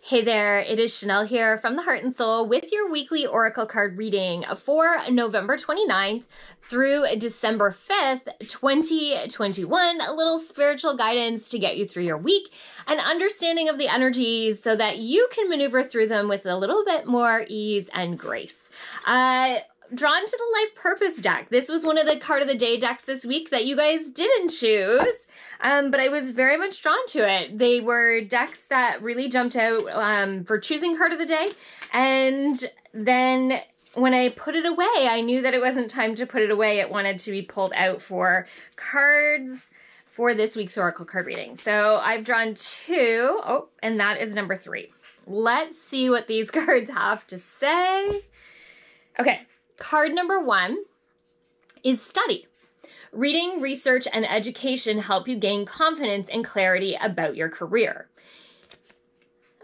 Hey there, it is Chanel here from the Heart and Soul with your weekly Oracle card reading for November 29th through December 5th, 2021. A little spiritual guidance to get you through your week, an understanding of the energies so that you can maneuver through them with a little bit more ease and grace. Drawn to the Life Purpose deck. This was one of the card of the day decks this week that you guys didn't choose, but I was very much drawn to it. They were decks that really jumped out for choosing card of the day, and then when I put it away, I knew that it wasn't time to put it away. It wanted to be pulled out for cards for this week's Oracle card reading. So I've drawn two, and that is number 3. Let's see what these cards have to say. Okay. Card number 1 is study. Reading, research, and education help you gain confidence and clarity about your career.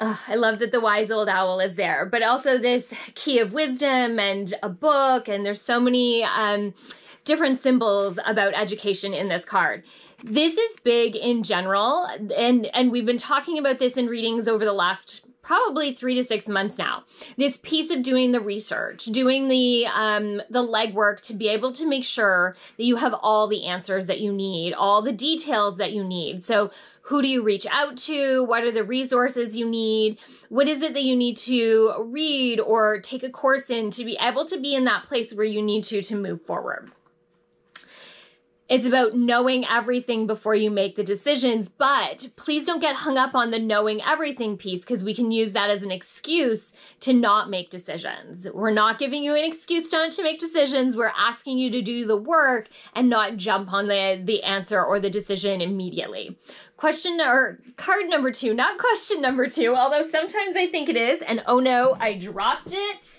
Oh, I love that the wise old owl is there, but also this key of wisdom and a book, and there's so many different symbols about education in this card. This is big in general, and we've been talking about this in readings over the last probably 3 to 6 months now. This piece of doing the research, doing the legwork to be able to make sure that you have all the answers that you need, all the details that you need. So who do you reach out to? What are the resources you need? What is it that you need to read or take a course in to be able to be in that place where you need to move forward? It's about knowing everything before you make the decisions, but please don't get hung up on the knowing everything piece, because we can use that as an excuse to not make decisions. We're not giving you an excuse not to make decisions. We're asking you to do the work and not jump on the answer or the decision immediately. Card number 2, not question number 2, although sometimes I think it is, and oh no, I dropped it.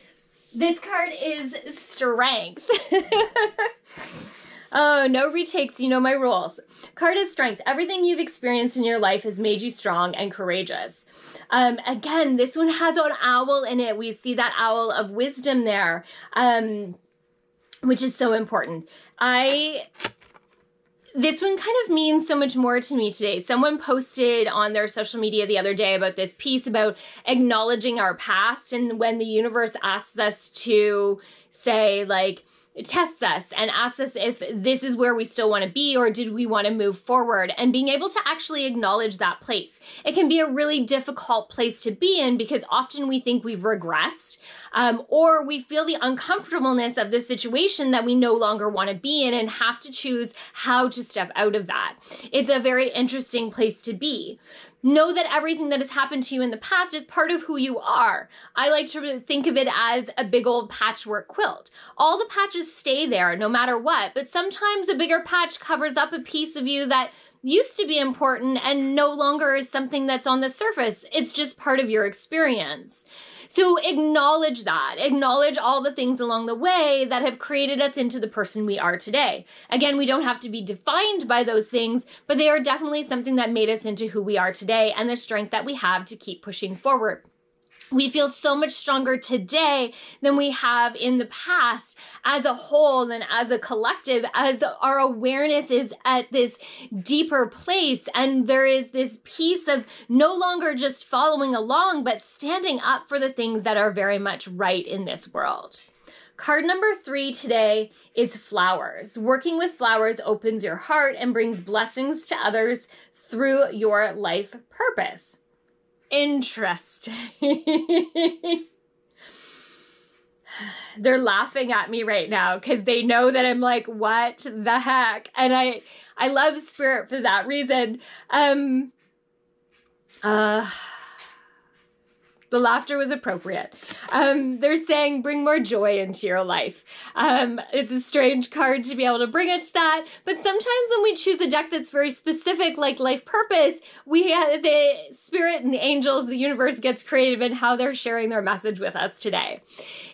This card is strength. Oh, no retakes, you know my rules. Card is strength. Everything you've experienced in your life has made you strong and courageous. Again, this one has an owl in it. We see that owl of wisdom there, which is so important. This one kind of means so much more to me today. Someone posted on their social media the other day about this piece about acknowledging our past, and when the universe asks us to say, like, tests us and asks us if this is where we still want to be or did we want to move forward, and being able to actually acknowledge that place. It can be a really difficult place to be in because often we think we've regressed, or we feel the uncomfortableness of the situation that we no longer want to be in and have to choose how to step out of that. It's a very interesting place to be. Know that everything that has happened to you in the past is part of who you are. I like to think of it as a big old patchwork quilt. All the patches stay there no matter what, but sometimes a bigger patch covers up a piece of you that used to be important and no longer is something that's on the surface. It's just part of your experience. So acknowledge that. Acknowledge all the things along the way that have created us into the person we are today. Again, we don't have to be defined by those things, but they are definitely something that made us into who we are today and the strength that we have to keep pushing forward. We feel so much stronger today than we have in the past as a whole and as a collective, as our awareness is at this deeper place. And there is this piece of no longer just following along, but standing up for the things that are very much right in this world. Card number 3 today is flowers. Working with flowers opens your heart and brings blessings to others through your life purpose. Interesting. They're laughing at me right now because they know that I'm like, what the heck? And I love spirit for that reason. The laughter was appropriate. They're saying bring more joy into your life. It's a strange card to be able to bring us that, but sometimes when we choose a deck that's very specific, like life purpose, we have the spirit and the angels, the universe gets creative in how they're sharing their message with us today.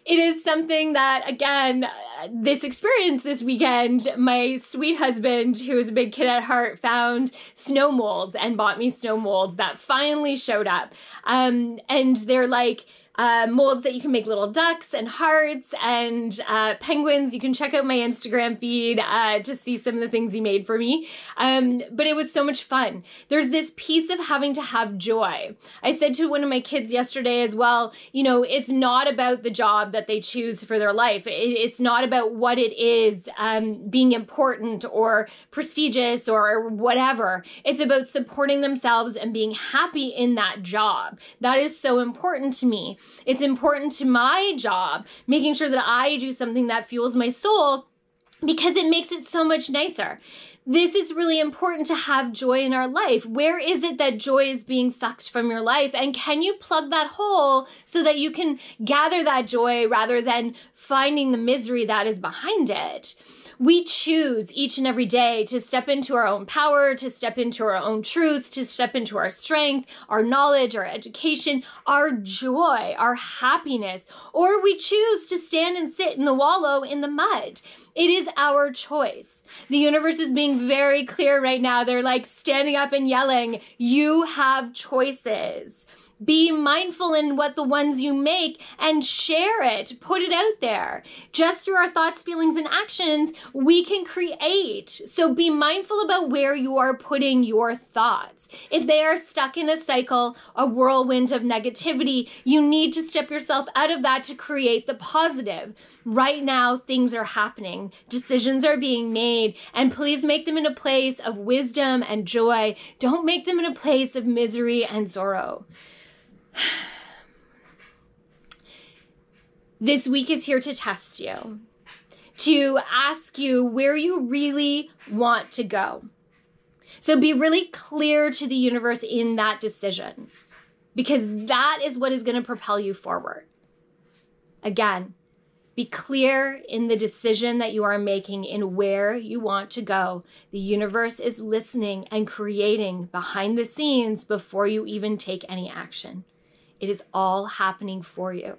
It is something that, again, this experience this weekend, my sweet husband, who is a big kid at heart, found snow molds and bought me snow molds that finally showed up. And they're like, molds that you can make little ducks and hearts and penguins. You can check out my Instagram feed to see some of the things he made for me. But it was so much fun. There's this piece of having to have joy. I said to one of my kids yesterday as well, you know, it's not about the job that they choose for their life. It's not about what it is being important or prestigious or whatever. It's about supporting themselves and being happy in that job. That is so important to me. It's important to my job, making sure that I do something that fuels my soul because it makes it so much nicer. This is really important to have joy in our life. Where is it that joy is being sucked from your life? And can you plug that hole so that you can gather that joy rather than finding the misery that is behind it? We choose each and every day to step into our own power, to step into our own truth, to step into our strength, our knowledge, our education, our joy, our happiness, or we choose to stand and sit in the wallow in the mud. It is our choice. The universe is being very clear right now. They're like standing up and yelling, you have choices. Be mindful in what the ones you make and share it. Put it out there. Just through our thoughts, feelings, and actions, we can create. So be mindful about where you are putting your thoughts. If they are stuck in a cycle, a whirlwind of negativity, you need to step yourself out of that to create the positive. Right now, things are happening. Decisions are being made. And please make them in a place of wisdom and joy. Don't make them in a place of misery and sorrow. This week is here to test you, to ask you where you really want to go. So be really clear to the universe in that decision, because that is what is going to propel you forward. Again, be clear in the decision that you are making in where you want to go. The universe is listening and creating behind the scenes before you even take any action. It is all happening for you.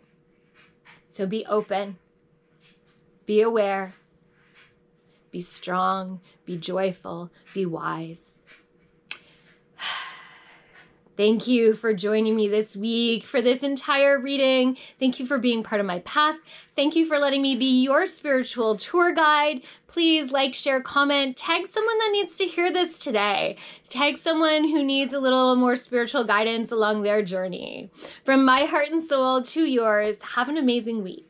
So be open, be aware, be strong, be joyful, be wise. Thank you for joining me this week for this entire reading. Thank you for being part of my path. Thank you for letting me be your spiritual tour guide. Please like, share, comment, tag someone that needs to hear this today. Tag someone who needs a little more spiritual guidance along their journey. From my heart and soul to yours, have an amazing week.